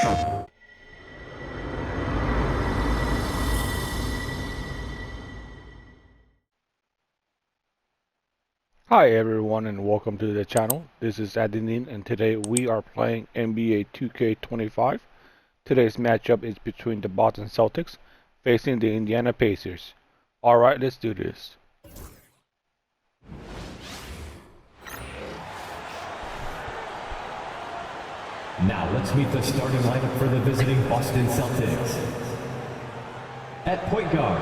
Hi everyone and welcome to the channel. This is Adinin and today we are playing NBA 2K25. Today's matchup is between the Boston Celtics facing the Indiana Pacers. Alright, let's do this. Now let's meet the starting lineup for the visiting Boston Celtics. At point guard,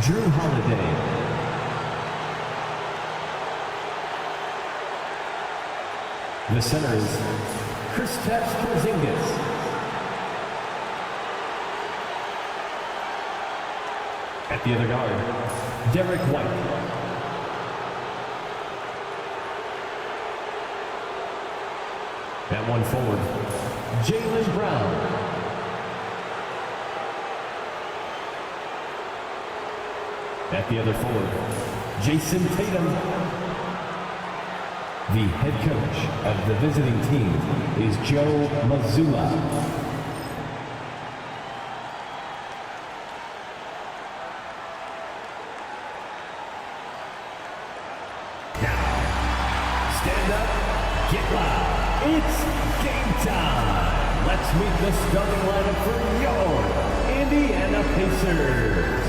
Drew Holiday. The center is Kristaps Porzingis. At the other guard, Derek White. At one forward, Jaylen Brown. At the other forward, Jason Tatum. The head coach of the visiting team is Joe Mazzulla. Now, stand up, get loud. It's game time. Let's meet the starting lineup for your Indiana Pacers.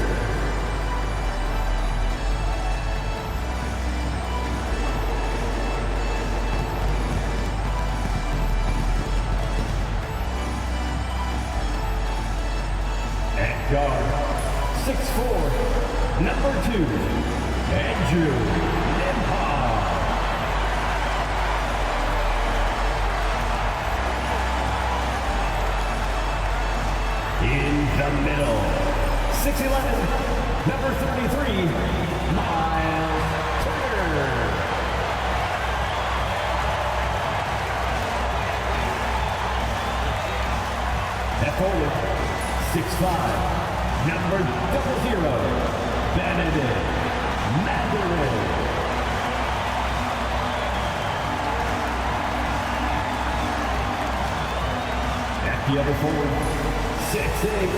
Guard, 6'4", number 2, Andrew Nembhard. In the middle, 6'11", number 33, Miles Turner. At forward, 6'5", number 00, Benedict Mathurin. At the other forward, 6'8",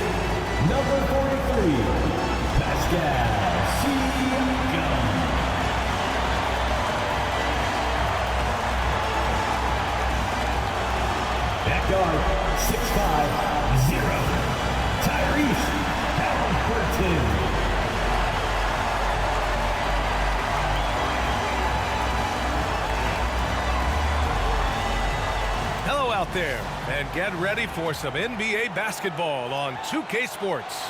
number 43, Pascal Siakam. At guard, 6'5", 0, Tyrese Halliburton. Hello out there, and get ready for some NBA basketball on 2K Sports.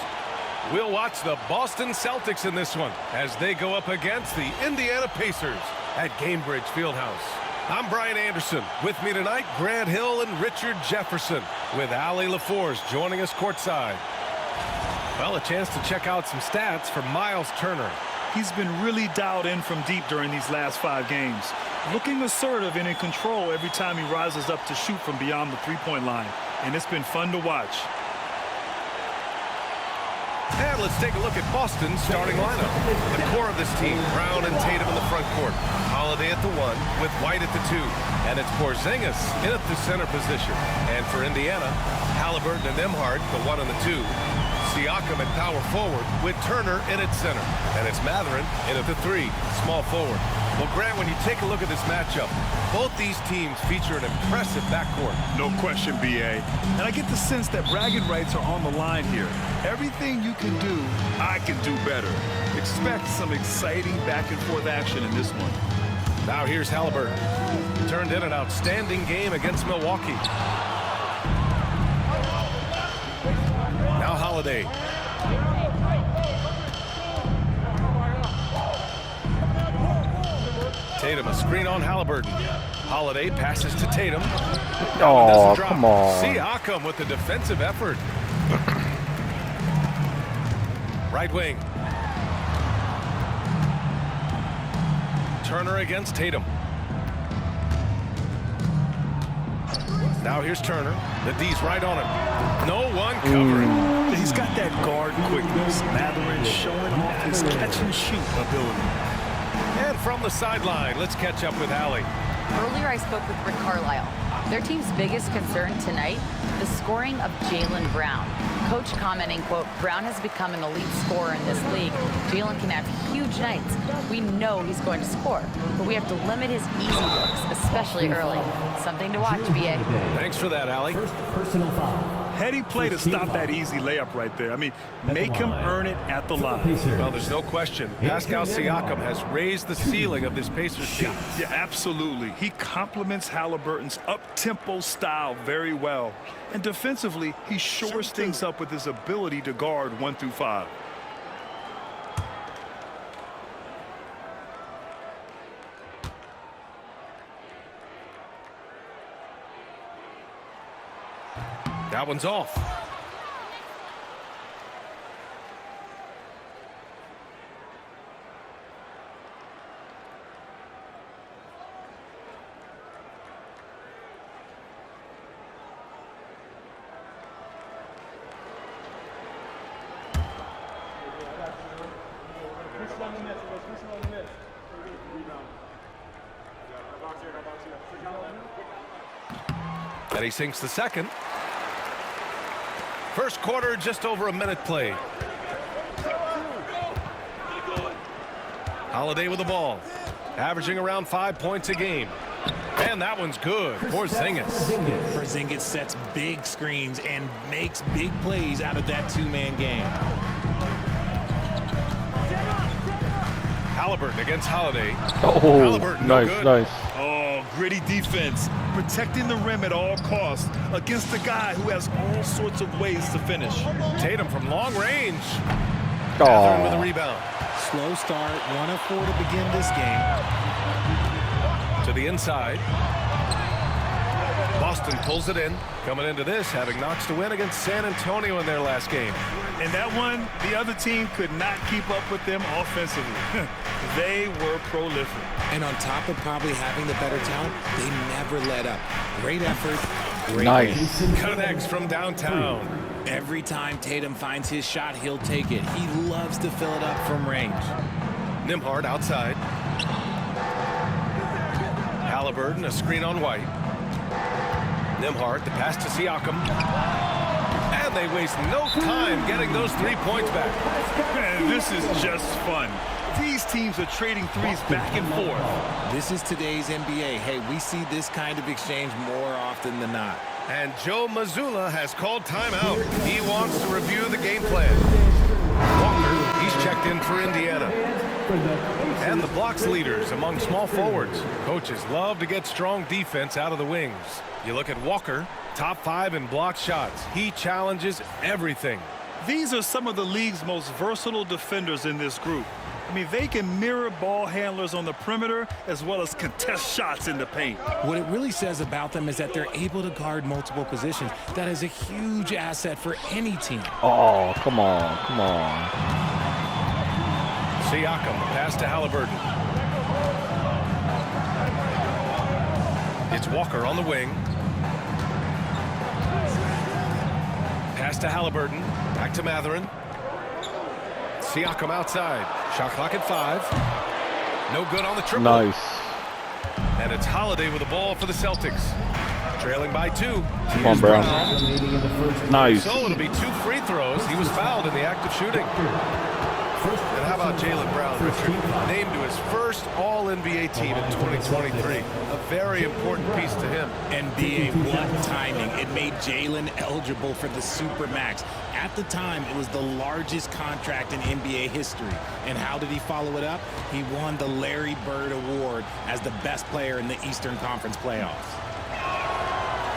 We'll watch the Boston Celtics in this one as they go up against the Indiana Pacers at Gainbridge Fieldhouse. I'm Brian Anderson. With me tonight, Grant Hill and Richard Jefferson, with Allie LaForce joining us courtside. Well, a chance to check out some stats for Miles Turner. He's been really dialed in from deep during these last 5 games. Looking assertive and in control every time he rises up to shoot from beyond the three-point line. And it's been fun to watch. And let's take a look at Boston's starting lineup. The core of this team, Brown and Tatum in the front court. Holiday at the 1 with White at the 2. And it's Porzingis in at the center position. And for Indiana, Halliburton and Nembhard, the 1 and the 2. Siakam at power forward with Turner in at center. And it's Mathurin in at the 3, small forward. Well, Grant, when you take a look at this matchup, both these teams feature an impressive backcourt. No question, B.A. And I get the sense that bragging rights are on the line here. Everything you can do, I can do better. Expect some exciting back-and-forth action in this one. Now here's Halliburton. Turned in an outstanding game against Milwaukee. Now Holiday. Tatum, a screen on Halliburton. Holiday passes to Tatum. Oh, come on. Siakam with the defensive effort. Right wing. Turner against Tatum. Now here's Turner. The D's right on him. No one covering. He's got that guard quickness. Mathurin showing off his catch-and-shoot ability. And from the sideline, let's catch up with Allie. Earlier I spoke with Rick Carlisle. Their team's biggest concern tonight, the scoring of Jaylen Brown. Coach commenting, quote, Brown has become an elite scorer in this league. Jaylen can have huge nights. We know he's going to score, but we have to limit his easy looks, especially early. Something to watch, BA. Thanks for that, Allie. First personal foul. Heady play to stop that easy layup right there. I mean, make him earn it at the line. Well, there's no question. Pascal Siakam has raised the ceiling of this Pacers team. Yeah, absolutely. He complements Halliburton's up-tempo style very well. And defensively, he shores things up with his ability to guard 1 through 5. That one's off. And he sinks the second. First quarter, just over a minute played. Holiday with the ball, averaging around 5 points a game. And that one's good for Porzingis. Porzingis sets big screens and makes big plays out of that two-man game. Halliburton against Holiday. Oh, Halliburton, no nice, good. nice. Oh, gritty defense. Protecting the rim at all costs against a guy who has all sorts of ways to finish. Tatum from long range. Catherine with a Oh, rebound. Slow start, 1 of 4 to begin this game. To the inside. Boston pulls it in. Coming into this, having knocks to win against San Antonio in their last game. And that one, the other team could not keep up with them offensively. They were prolific. And on top of probably having the better talent, they never let up. Great effort, great nice. win. Connects from downtown. Every time Tatum finds his shot, he'll take it. He loves to fill it up from range. Nembhard outside. Halliburton, a screen on White. Nembhard, the pass to Siakam. And they waste no time getting those 3 points back. Man, this is just fun. These teams are trading threes back and forth. This is today's NBA. Hey, we see this kind of exchange more often than not. And Joe Mazzulla has called timeout. He wants to review the game plan. Walker, he's checked in for Indiana. And the blocks leaders among small forwards. Coaches love to get strong defense out of the wings. You look at Walker, top 5 in block shots. He challenges everything. These are some of the league's most versatile defenders in this group. I mean, they can mirror ball handlers on the perimeter as well as contest shots in the paint. What it really says about them is that they're able to guard multiple positions. That is a huge asset for any team. Oh, come on, come on. Siakam, pass to Halliburton. It's Walker on the wing. Pass to Halliburton. Back to Matherin. Siakam outside. Shot clock at 5. No good on the triple. Nice. And it's Holiday with the ball for the Celtics. Trailing by 2. Come on, Brown. Nice. So it'll be 2 free throws. He was fouled in the act of shooting. And how about Jaylen Brown, Richard? Named to his first All-NBA team in 2023. A very important piece to him. NBA, what timing. It made Jaylen eligible for the Supermax. At the time, it was the largest contract in NBA history. And how did he follow it up? He won the Larry Bird Award as the best player in the Eastern Conference playoffs.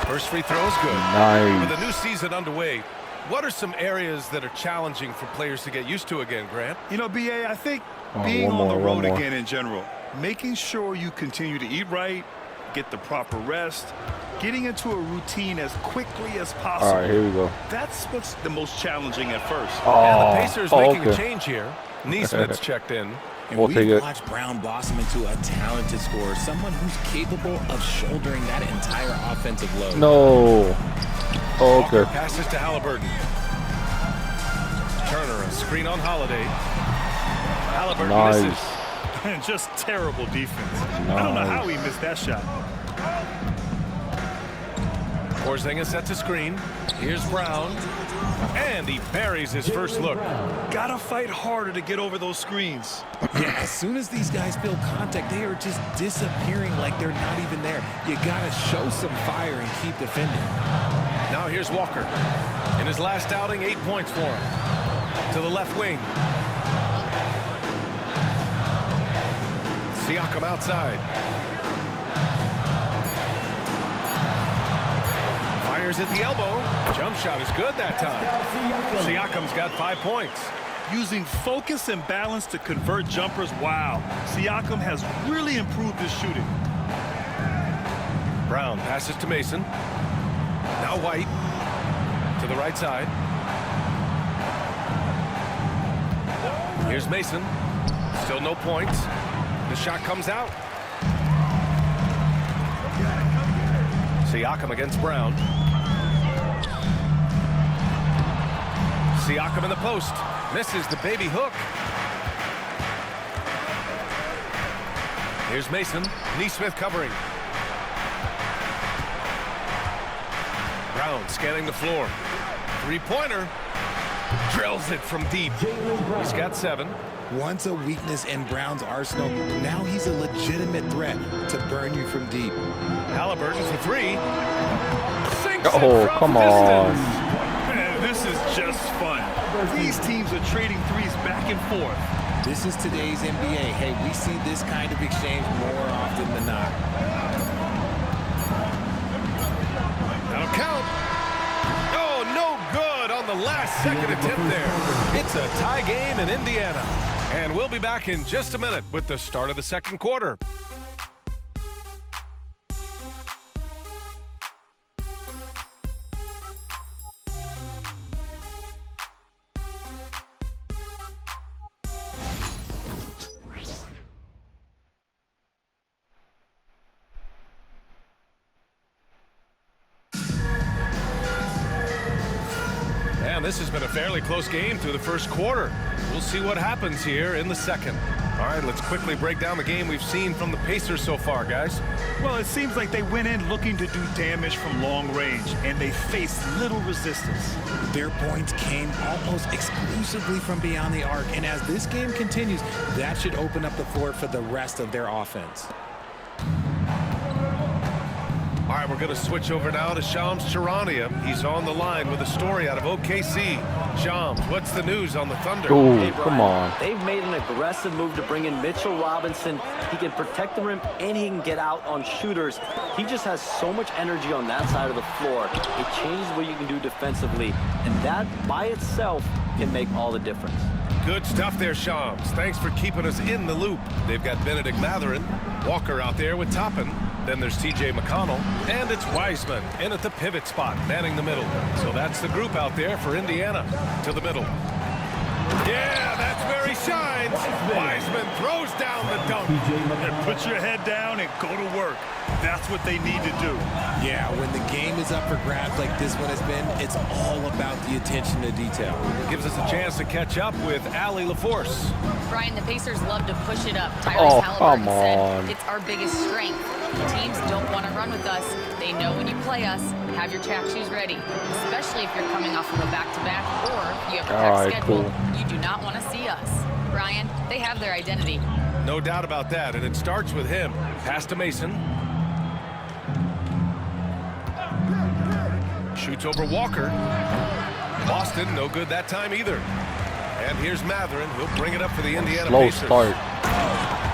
First free throw is good. Nice. With a new season underway, what are some areas that are challenging for players to get used to again, Grant? You know, BA, I think Oh, being one on the more, road one more. again in general, making sure you continue to eat right, get the proper rest, getting into a routine as quickly as possible. All right, here we go. That's what's the most challenging at first. And the Oh, Pacers making a okay. change here. Neesmith's checked in. And We'll take we've it. watched Brown blossom into a talented scorer, someone who's capable of shouldering that entire offensive load. No. Oh, Walker okay. passes to Halliburton. Turner, a screen on Holiday. Halliburton Nice. misses. Just terrible defense. I don't know how he missed that shot. Porzingis sets a screen. Here's Brown. And he buries his first look. Gotta fight harder to get over those screens. Yeah, as soon as these guys feel contact, they are just disappearing like they're not even there. You gotta show some fire and keep defending. Now here's Walker. In his last outing, 8 points for him. To the left wing. Siakam outside. Fires at the elbow. Jump shot is good that time. Siakam's got 5 points. Using focus and balance to convert jumpers. Wow. Siakam has really improved his shooting. Brown passes to Mason. Now White. To the right side. Here's Mason. Still no points. The shot comes out. Siakam against Brown. Siakam in the post. Misses the baby hook. Here's Mason. Neesmith covering. Brown scanning the floor. Three-pointer. Drills it from deep. He's got 7. Once a weakness in Brown's arsenal, now he's a legitimate threat to burn you from deep. Halliburton for 3. Sinks Oh, it from come distance. on. Man, this is just fun. These teams are trading threes back and forth. This is today's NBA. Hey, we see this kind of exchange more often than not. That'll count. Oh, no good on the last second attempt there. It's a tie game in Indiana. And we'll be back in just a minute with the start of the second quarter. This has been a fairly close game through the first quarter. We'll see what happens here in the second. All right, let's quickly break down the game we've seen from the Pacers so far, guys. Well, it seems like they went in looking to do damage from long range, and they faced little resistance. Their points came almost exclusively from beyond the arc, and as this game continues, that should open up the floor for the rest of their offense. All right, we're going to switch over now to Shams Charania. He's on the line with a story out of OKC. Shams, what's the news on the Thunder? Ooh, Hey, Brian, come on. They've made an aggressive move to bring in Mitchell Robinson. He can protect the rim and he can get out on shooters. He just has so much energy on that side of the floor. It changes what you can do defensively, and that by itself can make all the difference. Good stuff there, Shams. Thanks for keeping us in the loop. They've got Benedict Mathurin, Walker out there with Toppin. Then there's TJ McConnell, and it's Wiseman in at the pivot spot, manning the middle. So that's the group out there for Indiana. To the middle. Yeah, that's where he shines. Wiseman throws down the dunk. And put your head down and go to work. That's what they need to do. Yeah, when the game is up for grabs like this one has been, it's all about the attention to detail. Gives us a chance to catch up with Allie LaForce. Brian, the Pacers love to push it up. Tyrese Oh, Halliburton come on. said it's our biggest strength. Teams don't want to run with us. They know when you play us, have your track shoes ready, especially if you're coming off of a back-to-back or you have a All packed right, schedule. cool. You do not want to see us. Brian, they have their identity. No doubt about that, and it starts with him. Pass to Mason. Shoots over Walker. Boston, no good that time either. And here's Mathurin. He'll bring it up for the Indiana Slow Pacers. start.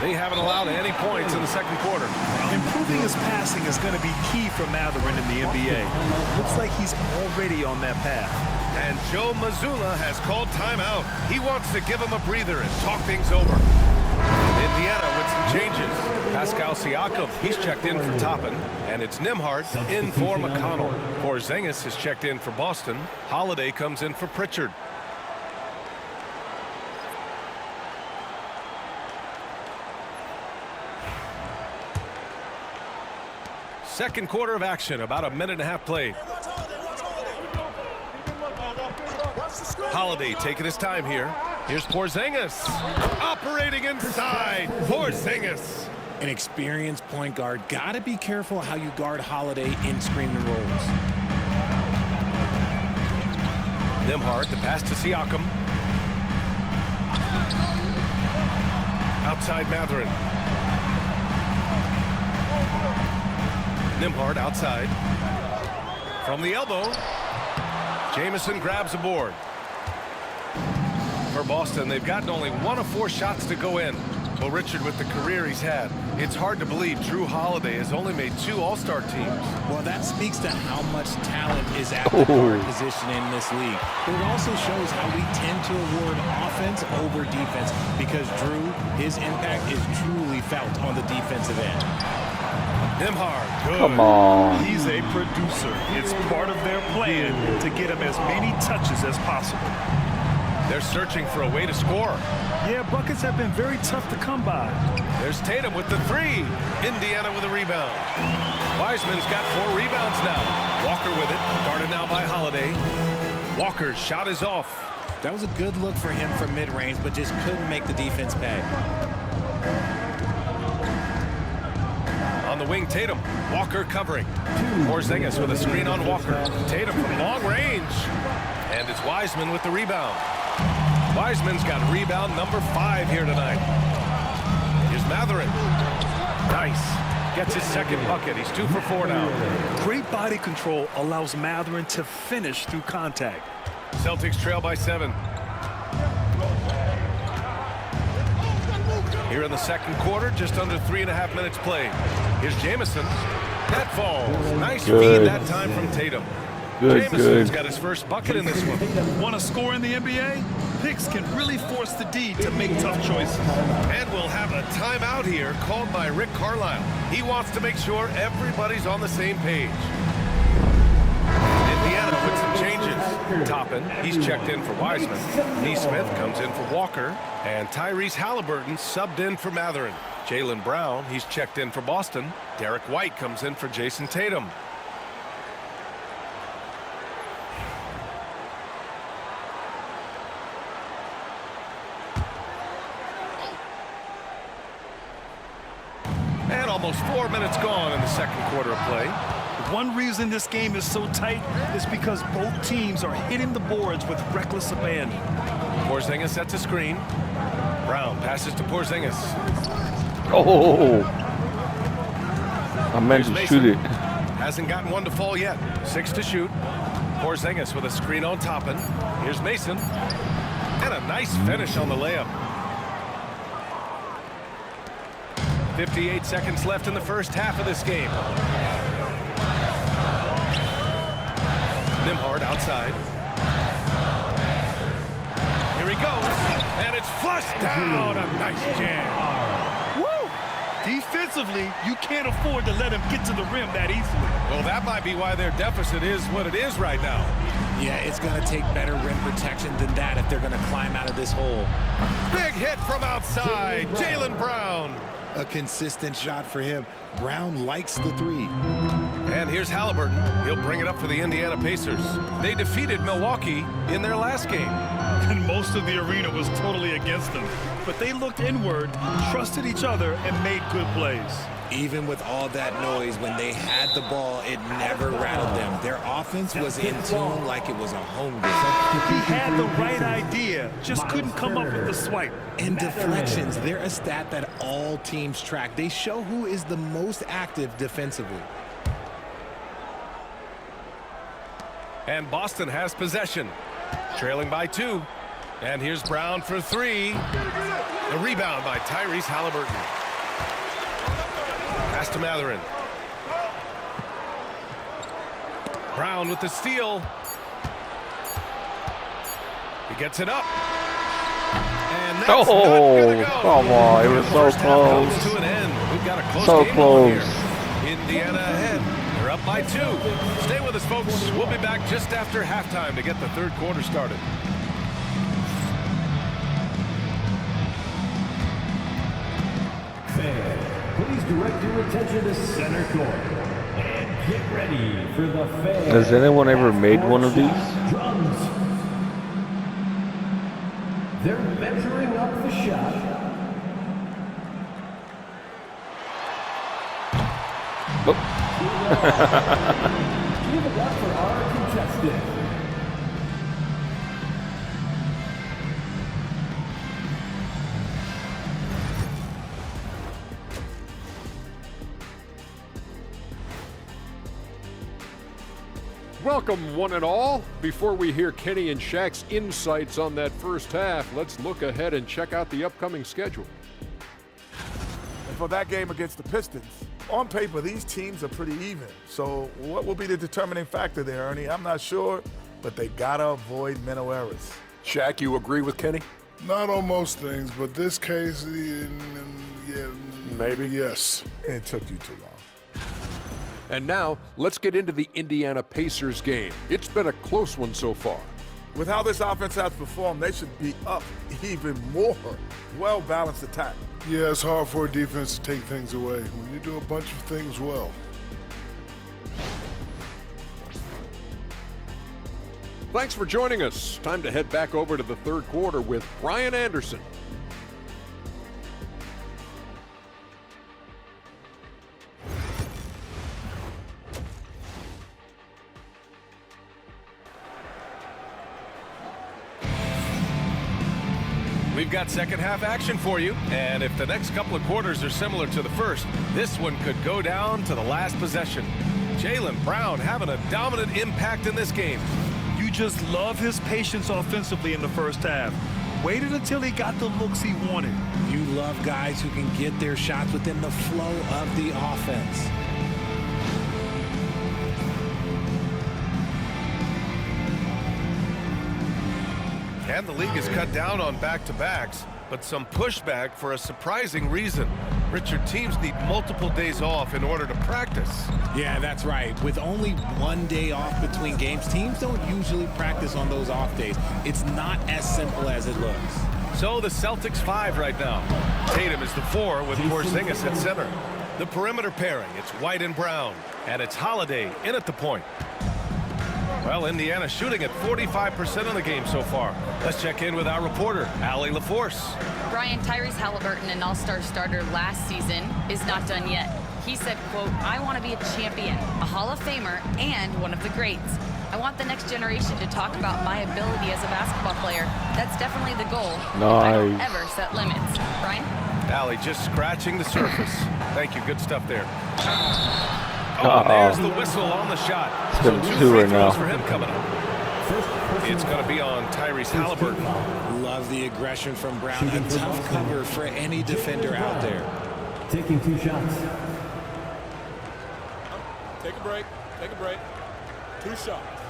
They haven't allowed any points in the second quarter. Improving his passing is going to be key for Mathurin in the NBA. Looks like he's already on that path. And Joe Mazzulla has called timeout. He wants to give him a breather and talk things over. Indiana with some changes. Pascal Siakam, he's checked in for Toppin. And it's Nembhard in for McConnell. Porzingis is checked in for Boston. Holiday comes in for Pritchard. Second quarter of action, about a minute and a half played. Holiday taking his time here. Here's Porzingis. Operating inside. Porzingis. An experienced point guard. Got to be careful how you guard Holiday in screen and rolls. Nimhard, the pass to Siakam. Outside Matherin. Nimhard outside. From the elbow, Jamison grabs a board. For Boston, they've gotten only 1 of 4 shots to go in. Well, Richard, with the career he's had, it's hard to believe Drew Holiday has only made 2 All-Star teams. Well, that speaks to how much talent is at the guard position in this league. But it also shows how we tend to award offense over defense because Drew, his impact is truly felt on the defensive end. Nimhard, good. Come on. He's a producer. It's part of their plan to get him as many touches as possible. They're searching for a way to score. Yeah, buckets have been very tough to come by. There's Tatum with the 3. Indiana with a rebound. Wiseman's got 4 rebounds now. Walker with it, guarded now by Holiday. Walker's shot is off. That was a good look for him from mid-range, but just couldn't make the defense pay. On the wing, Tatum. Walker covering. Porzingis with a screen on Walker. Tatum from long range. And it's Wiseman with the rebound. Wiseman's got rebound number 5 here tonight. Here's Matherin. Nice. Gets his second bucket. He's 2 for 4 now. Great body control allows Matherin to finish through contact. Celtics trail by 7. Here in the second quarter, just under 3.5 minutes played. Here's Jamison. That falls. Nice feed that time from Tatum. Jamison's got his first bucket in this one. Want to score in the NBA? Picks can really force the D to make tough choices. And we'll have a timeout here called by Rick Carlisle. He wants to make sure everybody's on the same page. Indiana with some changes. Toppin, he's checked in for Wiseman. Neesmith comes in for Walker. And Tyrese Halliburton subbed in for Matherin. Jaylen Brown, he's checked in for Boston. Derek White comes in for Jason Tatum. And almost 4 minutes gone in the second quarter of play. One reason this game is so tight is because both teams are hitting the boards with reckless abandon. Porzingis sets a screen. Brown passes to Porzingis. Oh, I meant to shoot it. Hasn't gotten one to fall yet. 6 to shoot. Porzingis with a screen on Toppin. Here's Mason. And a nice finish on the layup. 58 seconds left in the first half of this game. Nimhard outside. Here he goes. And it's flushed down. A nice jam. Woo! Defensively, you can't afford to let him get to the rim that easily. Well, that might be why their deficit is what it is right now. Yeah, it's going to take better rim protection than that if they're going to climb out of this hole. Big hit from outside. Jaylen Brown. A consistent shot for him. Brown likes the 3. And here's Halliburton. He'll bring it up for the Indiana Pacers. They defeated Milwaukee in their last game. And most of the arena was totally against them. But they looked inward, trusted each other, and made good plays. Even with all that noise, when they had the ball, it never rattled them. Their offense was in tune like it was a home game. He had the right idea, just couldn't come up with the swipe. And deflections, they're a stat that all teams track. They show who is the most active defensively. And Boston has possession. Trailing by 2. And here's Brown for 3. A rebound by Tyrese Halliburton. Pass to Matherin. Brown with the steal. He gets it up. And that's not gonna go. Come on. It was so First half close. comes to an end. We've got a close So game on close. here. Indiana ahead. They're up by 2. Stay with us, folks. We'll be back just after halftime to get the third quarter started. Please direct your attention to center court and get ready for the fan. Has anyone ever made one of these? Drums. They're measuring up the shot. Give it up for our contestant. Welcome, one and all. Before we hear Kenny and Shaq's insights on that first half, let's look ahead and check out the upcoming schedule. And for that game against the Pistons, on paper, these teams are pretty even. So what will be the determining factor there, Ernie? I'm not sure, but they gotta avoid mental errors. Shaq, you agree with Kenny? Not on most things, but this case, yeah, maybe. Yes. It took you too long. And now, let's get into the Indiana Pacers game. It's been a close one so far. With how this offense has performed, they should be up even more. Well-balanced attack. Yeah, it's hard for a defense to take things away when you do a bunch of things well. Thanks for joining us. Time to head back over to the third quarter with Brian Anderson. We've got second half action for you, and if the next couple of quarters are similar to the first, this one could go down to the last possession. Jaylen Brown having a dominant impact in this game. You just love his patience offensively in the first half. Waited until he got the looks he wanted. You love guys who can get their shots within the flow of the offense. And the league has cut down on back-to-backs, but some pushback for a surprising reason. Richard, teams need multiple days off in order to practice. Yeah, that's right. With only 1 day off between games, teams don't usually practice on those off days. It's not as simple as it looks. So the Celtics 5 right now. Tatum is the 4 with Porzingis at center. The perimeter pairing, it's White and Brown, and it's Holiday in at the point. Well, Indiana shooting at 45% in the game so far. Let's check in with our reporter, Allie LaForce. Brian, Tyrese Halliburton, an all-star starter last season, is not done yet. He said, quote, "I want to be a champion, a Hall of Famer, and one of the greats. I want the next generation to talk about my ability as a basketball player. That's definitely the goal. I don't ever set limits." Brian? Allie just scratching the surface. Thank you. Good stuff there. Oh, and there's the whistle on the shot. So 2 free throws for him coming up. It's going to be on Tyrese Halliburton. Love the aggression from Brown. A tough cover for any defender out there. Taking 2 shots. Take a break. Take a break. 2 shots.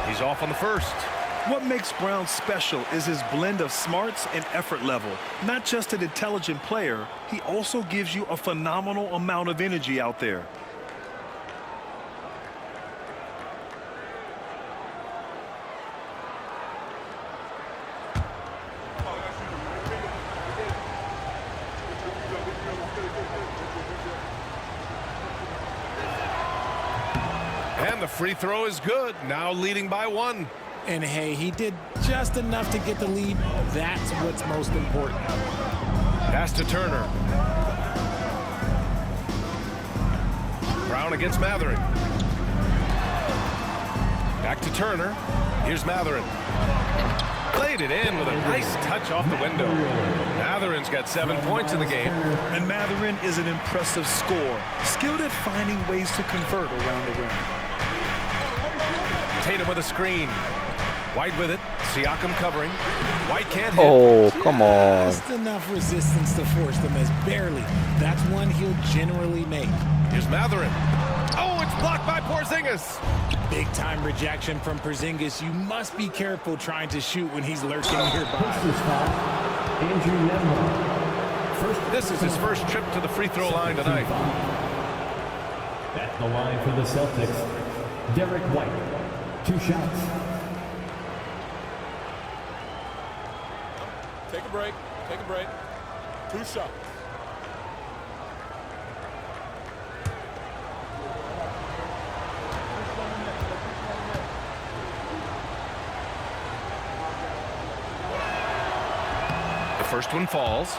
He's off on the first. What makes Brown special is his blend of smarts and effort level. Not just an intelligent player, he also gives you a phenomenal amount of energy out there. And the free throw is good. Now leading by 1. And hey, he did just enough to get the lead. That's what's most important. Pass to Turner. Brown against Matherin. Back to Turner. Here's Matherin. Played it in with a nice touch off the window. Matherin's got 7 points in the game. And Matherin is an impressive scorer, skilled at finding ways to convert around the rim. Tatum with a screen. White with it. Siakam covering. White can't hit. Oh, come on. Just enough resistance to force them as barely. That's one he'll generally make. Here's Matherin. Oh, it's blocked by Porzingis. Big time rejection from Porzingis. You must be careful trying to shoot when he's lurking nearby. This is his first trip to the free throw line tonight. At the line for the Celtics, Derek White. 2 shots. Take a break. Take a break. 2 shots. The first one falls.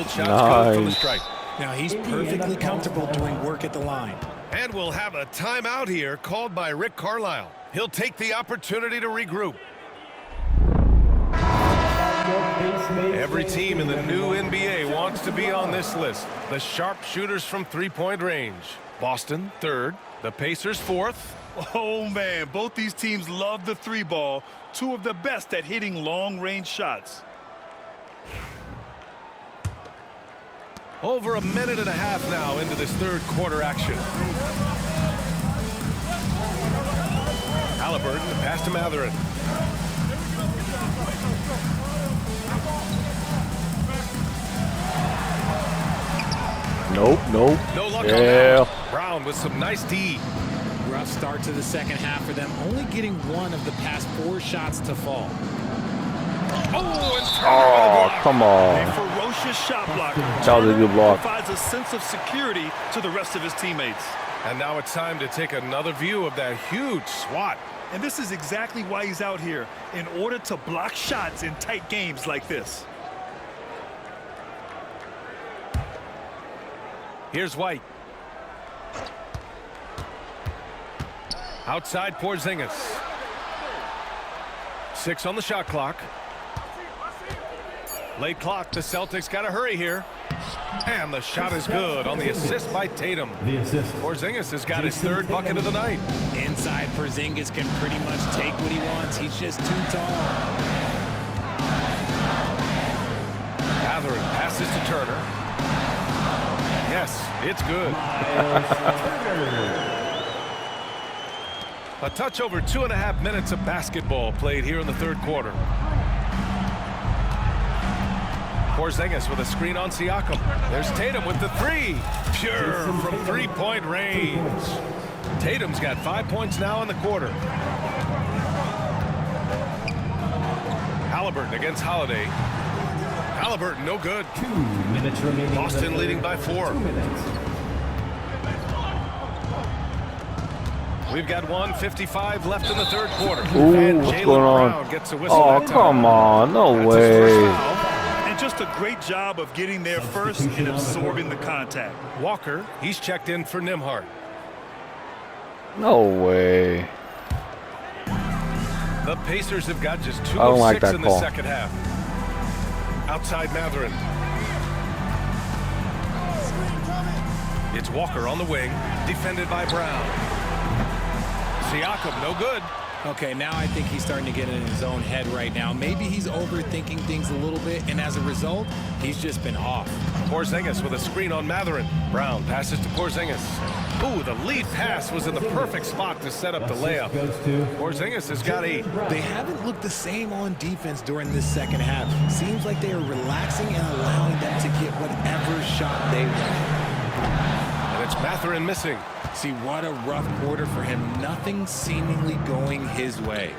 shot's good from the strike. Now he's perfectly comfortable doing work at the line. And we'll have a timeout here called by Rick Carlisle. He'll take the opportunity to regroup. Every team in the new NBA wants to be on this list. The sharpshooters from three-point range. Boston, third. The Pacers, fourth. Oh, man, both these teams love the three ball. Two of the best at hitting long-range shots. Over a minute and a half now into this third quarter action. Halliburton, pass to Mathurin. Nope. No luck on Yeah. that. Brown with some nice D. Rough start to the second half for them, only getting one of the past 4 shots to fall. Oh, come A on. ferocious shot blocker. That was a good block. Provides a sense of security to the rest of his teammates. And now it's time to take another view of that huge swat. And this is exactly why he's out here, in order to block shots in tight games like this. Here's White. Outside Porzingis. 6 on the shot clock. Late clock, the Celtics got to hurry here. And the shot is good on the assist by Tatum. The assist. Porzingis has got his third bucket of the night. Inside, Porzingis can pretty much take what he wants. He's just too tall. Mathurin passes to Turner. Yes, it's good. A touch over 2.5 minutes of basketball played here in the third quarter. Porzingis with a screen on Siakam. There's Tatum with the three. Pure from three-point range. Tatum's got 5 points now in the quarter. Halliburton against Holiday. Halliburton, no good. 2 minutes remaining. Boston leading by 4. 2 minutes. We've got 1:55 left in the third quarter. Ooh, and what's Jaylen going on? Brown gets a whistle Oh, that time. come on. No That's his first way. foul. And just a great job of getting there first and absorbing the contact. Walker, he's checked in for Nimhart. No way. The Pacers have got just 2 I don't of like 6 that in call. the second half. Outside Mathurin. It's Walker on the wing, defended by Brown. Siakam, no good. Okay, now I think he's starting to get in his own head right now. Maybe he's overthinking things a little bit, and as a result, he's just been off. Porzingis with a screen on Mathurin. Brown passes to Porzingis. Ooh, the lead pass was in the perfect spot to set up the layup. Goes to Porzingis has got 8. They haven't looked the same on defense during this second half. Seems like they are relaxing and allowing them to get whatever shot they want. And it's Mathurin missing. See, what a rough quarter for him. Nothing seemingly going his way.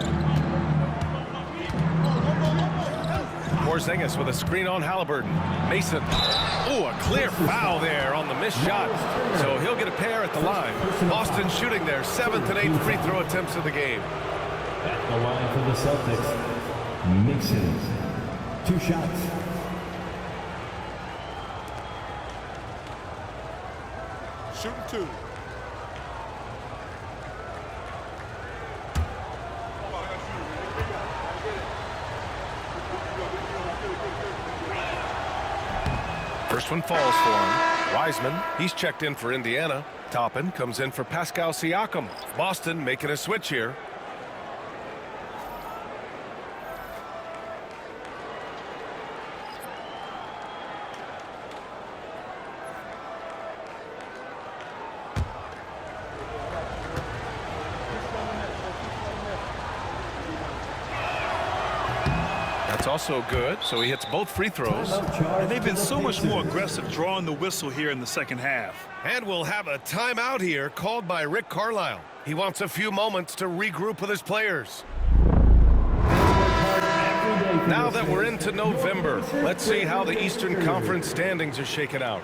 Porzingis with a screen on Halliburton. Mason. Ooh, a clear foul there on the missed shot. So he'll get a pair at the line. Boston shooting their 7th and 8th free throw attempts of the game. at the line for the Celtics. Mason. 2 shots. Shooting 2. First one falls for him. Wiseman, he's checked in for Indiana. Toppin comes in for Pascal Siakam. Boston making a switch here. That's also good, so he hits both free throws. And they've been so much more aggressive drawing the whistle here in the second half. And we'll have a timeout here called by Rick Carlisle. He wants a few moments to regroup with his players. Now that we're into November, let's see how the Eastern Conference standings are shaken out.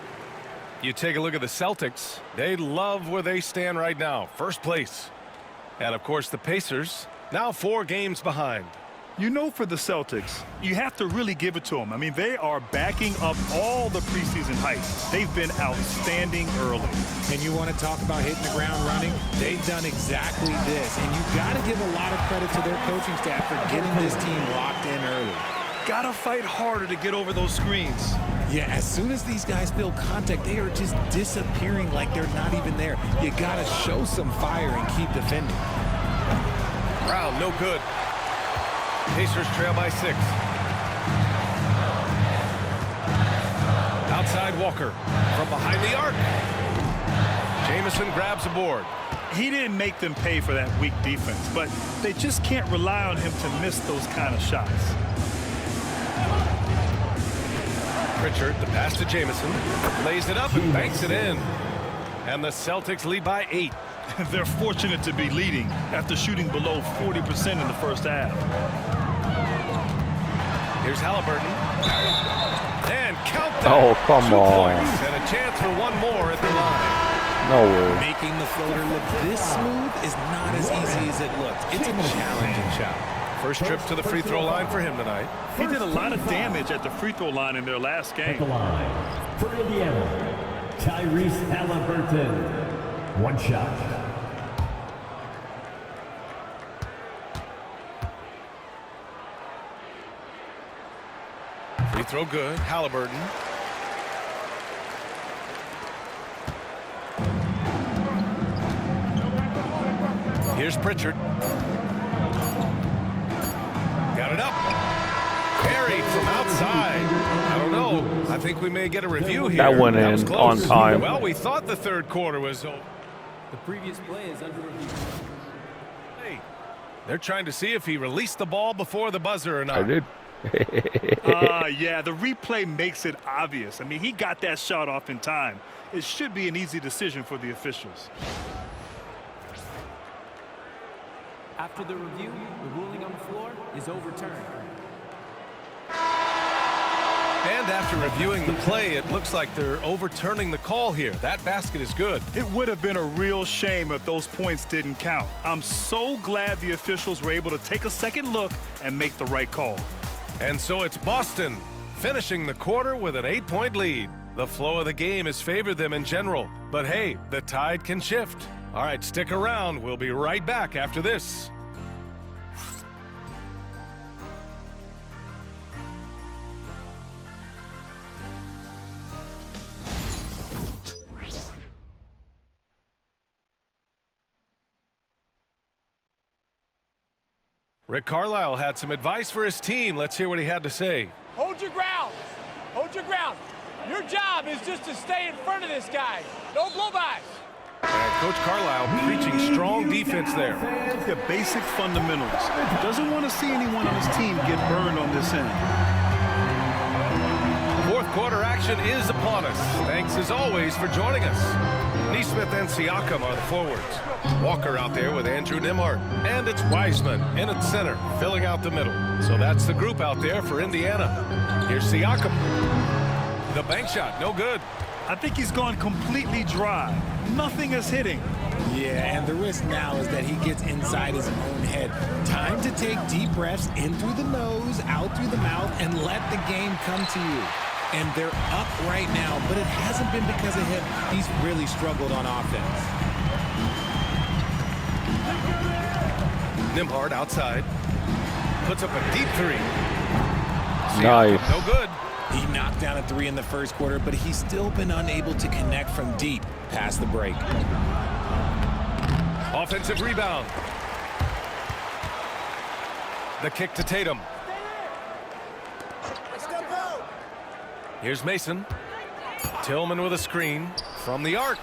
You take a look at the Celtics. They love where they stand right now, first place. And of course the Pacers, now 4 games behind. You know, for the Celtics, you have to really give it to them. I mean, they are backing up all the preseason hype. They've been outstanding early. And you want to talk about hitting the ground running? They've done exactly this. And you've got to give a lot of credit to their coaching staff for getting this team locked in early. Got to fight harder to get over those screens. Yeah, as soon as these guys feel contact, they are just disappearing like they're not even there. You got to show some fire and keep defending. Brown, no good. Pacers trail by 6. Outside Walker from behind the arc. Jamison grabs a board. He didn't make them pay for that weak defense, but they just can't rely on him to miss those kind of shots. Pritchard, the pass to Jamison, lays it up and banks it in. And the Celtics lead by 8. They're fortunate to be leading after shooting below 40% in the first half. Here's Halliburton. And count that. Oh, come 2 on. points and a chance for one more at the line. No way. Making the floater look this smooth is not as easy as it looks. It's a challenging shot. First trip to the free throw line for him tonight. He did a lot of damage at the free throw line in their last game. At the line for Indiana, Tyrese Halliburton. 1 shot. Free throw good. Halliburton. Here's Pritchard. Got it up. Buried from outside. I don't know. I think we may get a review here. That went was in close. on time. Well, we thought the third quarter was over. The previous play is under review. Hey, they're trying to see if he released the ball before the buzzer or not. I did. Yeah, the replay makes it obvious. I mean, he got that shot off in time. It should be an easy decision for the officials. After the review, the ruling on the floor is overturned. And after reviewing the play, it looks like they're overturning the call here. That basket is good. It would have been a real shame if those points didn't count. I'm so glad the officials were able to take a second look and make the right call. And so it's Boston finishing the quarter with an 8-point lead. The flow of the game has favored them in general. But hey, the tide can shift. All right, stick around. We'll be right back after this. Rick Carlisle had some advice for his team. Let's hear what he had to say. Hold your ground. Hold your ground. Your job is just to stay in front of this guy. No blow-bys. And Coach Carlisle preaching strong defense there. The basic fundamentals. Doesn't want to see anyone on his team get burned on this end. Fourth quarter action is upon us. Thanks as always for joining us. Neesmith and Siakam are the forwards. Walker out there with Andrew Nembhard. And it's Wiseman in at center, filling out the middle. So that's the group out there for Indiana. Here's Siakam. The bank shot, no good. I think he's gone completely dry. Nothing is hitting. Yeah, and the risk now is that he gets inside his own head. Time to take deep breaths in through the nose, out through the mouth, and let the game come to you. And they're up right now, but it hasn't been because of him. He's really struggled on offense. Nembhard outside. Puts up a deep 3. Nice. Siakam, no good. He knocked down a 3 in the first quarter, but he's still been unable to connect from deep past the break. Offensive rebound. The kick to Tatum. Here's Mason. Tillman with a screen from the arc.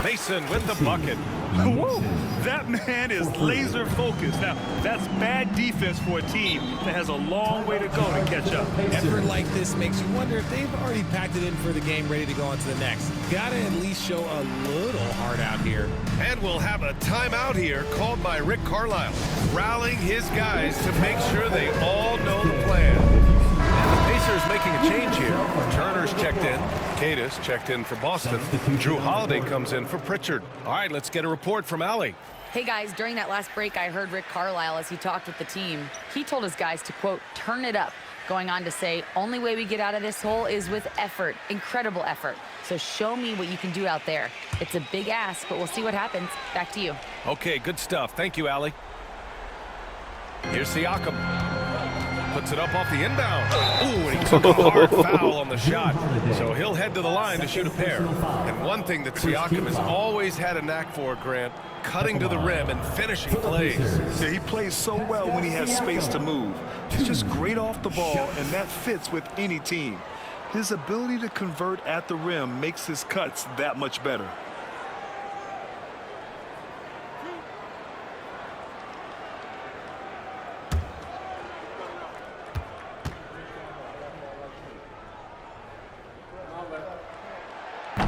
Mason with the bucket. Whoa, that man is laser focused. Now, that's bad defense for a team that has a long way to go to catch up. Effort like this makes you wonder if they've already packed it in for the game, ready to go on to the next. Gotta at least show a little heart out here. And we'll have a timeout here called by Rick Carlisle, rallying his guys to make sure they all know the plan. And the Pacers making a change here. Turner's checked in. Cadis checked in for Boston. Drew Holiday comes in for Pritchard. All right, let's get a report from Allie. Hey guys, during that last break, I heard Rick Carlisle as he talked with the team. He told his guys to, quote, turn it up, going on to say, only way we get out of this hole is with effort, incredible effort. So show me what you can do out there. It's a big ask, but we'll see what happens. Back to you. Okay, good stuff. Thank you, Allie. Here's Siakam. Puts it up off the inbound. Ooh, and he took a hard foul on the shot. So he'll head to the line to shoot a pair. And one thing that Siakam has always had a knack for, Grant, cutting to the rim and finishing plays. Yeah, he plays so well when he has space to move. He's just great off the ball, and that fits with any team. His ability to convert at the rim makes his cuts that much better.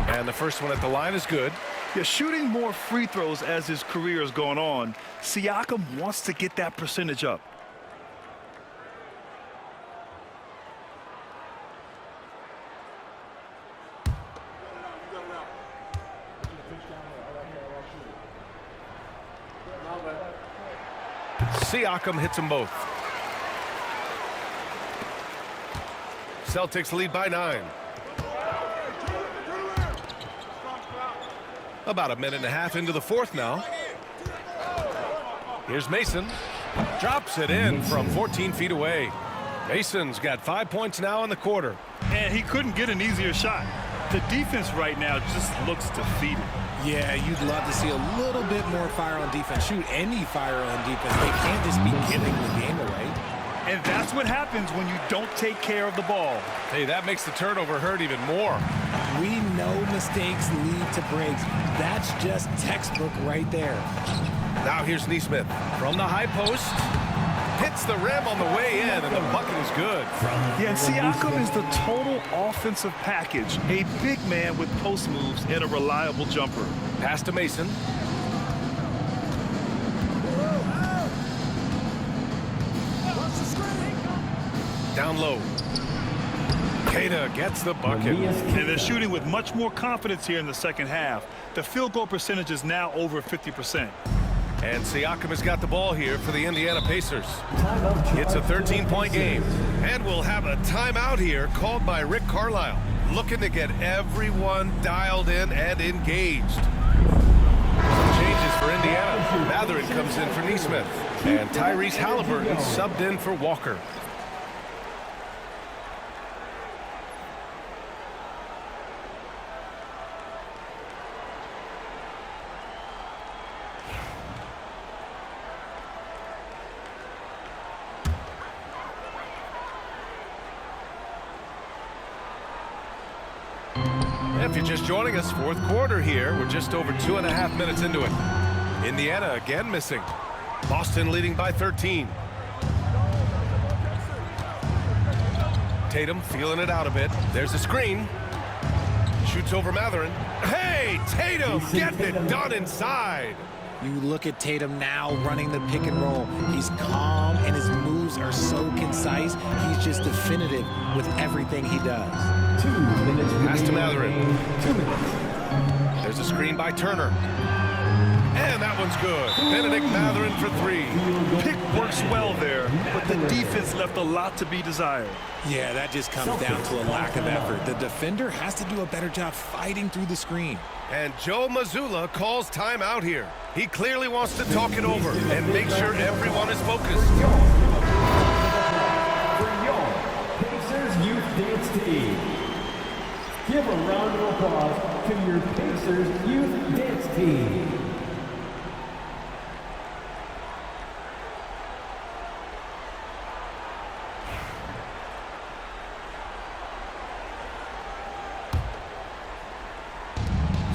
And the first one at the line is good. Yeah, shooting more free throws as his career is going on, Siakam wants to get that percentage up. Siakam hits them both. Celtics lead by 9. About a minute and a half into the fourth now. Here's Mason. Drops it in from 14 feet away. Mason's got 5 points now in the quarter. And he couldn't get an easier shot. The defense right now just looks defeated. Yeah, you'd love to see a little bit more fire on defense. Shoot, any fire on defense. They can't just be giving the game away. And that's what happens when you don't take care of the ball. Hey, that makes the turnover hurt even more. We know mistakes lead to breaks. That's just textbook right there. Now here's Nesmith from the high post. Hits the rim on the way in, and the bucket is good. Yeah, and Siakam is the total offensive package. A big man with post moves and a reliable jumper. Pass to Mason. Down low. Keita gets the bucket. And they're shooting with much more confidence here in the second half. The field goal percentage is now over 50%. And Siakam has got the ball here for the Indiana Pacers. It's a 13-point game. And we'll have a timeout here called by Rick Carlisle, looking to get everyone dialed in and engaged. Some changes for Indiana. Mathurin comes in for Nesmith. And Tyrese Halliburton subbed in for Walker. If you're just joining us, fourth quarter here. We're just over 2.5 minutes into it. Indiana again missing. Boston leading by 13. Tatum feeling it out a bit. There's a screen. Shoots over Mathurin. Hey, Tatum getting it done inside. You look at Tatum now running the pick and roll. He's calm and his moves are so concise. He's just definitive with everything he does. 2 minutes. Pass to Mathurin. 2 minutes. There's a screen by Turner. And that one's good. Benedict Mathurin for 3. Pick works well there, but the defense left a lot to be desired. Yeah, that just comes down to a lack of effort. The defender has to do a better job fighting through the screen. And Joe Mazzulla calls timeout here. He clearly wants to talk it over and make sure everyone is focused. For your Pacers Youth Dance Team. Give a round of applause to your Pacers Youth Dance Team.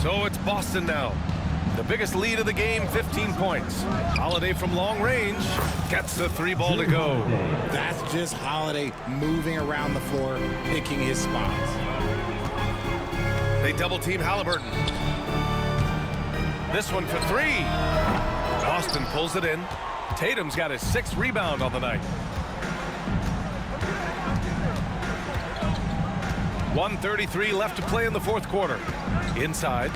So it's Boston now. The biggest lead of the game, 15 points. Holiday from long range gets the 3 ball to go. That's just Holiday moving around the floor, picking his spots. They double team Halliburton. This one for 3. Boston pulls it in. Tatum's got his 6th rebound on the night. 1:33 left to play in the fourth quarter. Inside.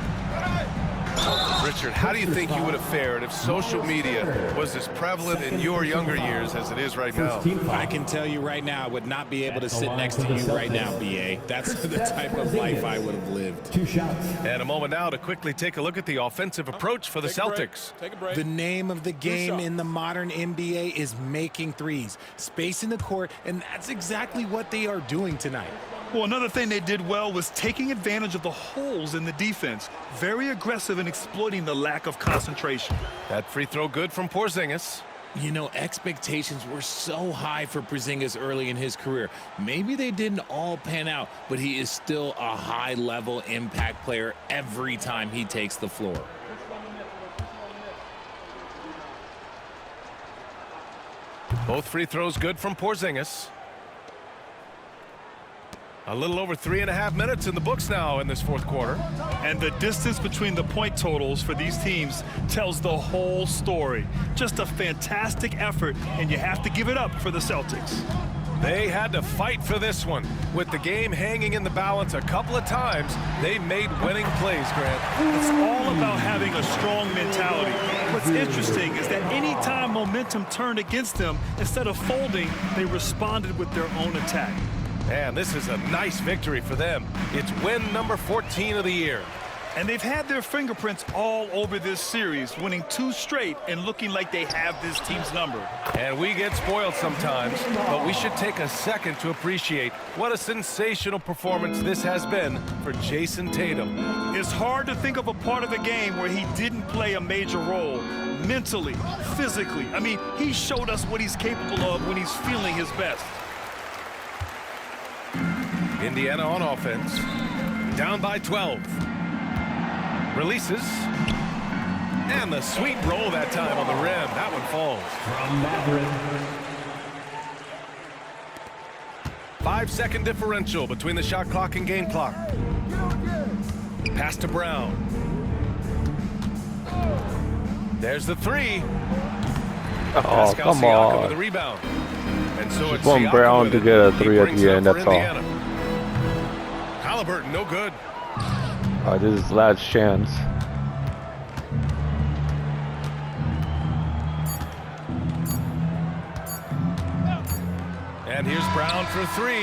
Richard, how do you think you would have fared if social media was as prevalent in your younger years as it is right now? I can tell you right now, I would not be able to sit next to you right now, BA. That's the type of life I would have lived. 2 shots. And a moment now to quickly take a look at the offensive approach for the Celtics. Take a break. The name of the game in the modern NBA is making threes, spacing the court, and that's exactly what they are doing tonight. Well, another thing they did well was taking advantage of the holes in the defense. Very aggressive in exploiting the lack of concentration. That free throw good from Porzingis. You know, expectations were so high for Porzingis early in his career. Maybe they didn't all pan out, but he is still a high-level impact player every time he takes the floor. Both free throws good from Porzingis. A little over 3.5 minutes in the books now in this fourth quarter. And the distance between the point totals for these teams tells the whole story. Just a fantastic effort, and you have to give it up for the Celtics. They had to fight for this one. With the game hanging in the balance a couple of times, they made winning plays, Grant. It's all about having a strong mentality. What's interesting is that any time momentum turned against them, instead of folding, they responded with their own attack. And this is a nice victory for them. It's win number 14 of the year. And they've had their fingerprints all over this series, winning 2 straight and looking like they have this team's number. And we get spoiled sometimes, but we should take a second to appreciate what a sensational performance this has been for Jason Tatum. It's hard to think of a part of the game where he didn't play a major role. Mentally, physically. I mean, he showed us what he's capable of when he's feeling his best. Indiana on offense, down by 12. Releases, and the sweet roll that time on the rim. That one falls. From Madrid. 5-second differential between the shot clock and game clock. Pass to Brown. There's the three. Oh, Pascal come Siakam on. with the rebound. And so it's Want Siakam Brown with to it. get a He 3 at brings the it end, up for that's all. Indiana. Halliburton, no good. This is last chance. And here's Brown for 3.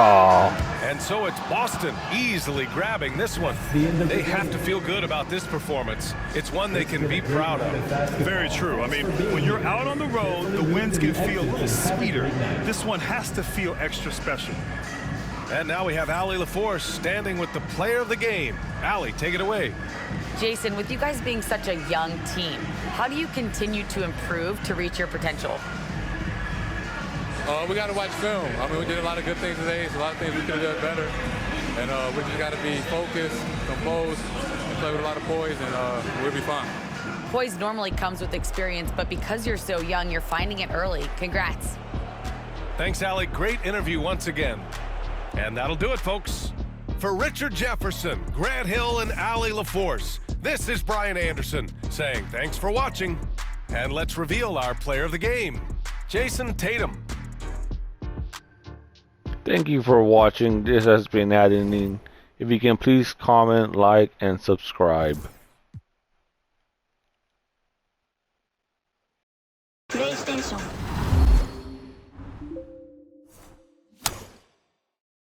Oh, And so it's Boston easily grabbing this one. They have to feel good about this performance. It's one they can be proud of. Very true. I mean, when you're out on the road, the wins can feel a little sweeter. This one has to feel extra special. And now we have Allie LaForce standing with the player of the game. Allie, take it away. Jason, with you guys being such a young team, how do you continue to improve to reach your potential? We got to watch film. I mean, we did a lot of good things today. So a lot of things we could have done better. And we just got to be focused, composed, and play with a lot of poise, and we'll be fine. Poise normally comes with experience, but because you're so young, you're finding it early. Congrats. Thanks, Allie. Great interview once again. And that'll do it, folks. For Richard Jefferson, Grant Hill, and Allie LaForce, this is Brian Anderson saying thanks for watching. And let's reveal our player of the game, Jason Tatum. thank you for watching. This has been Adeline. If you can please comment, like, and subscribe. PlayStation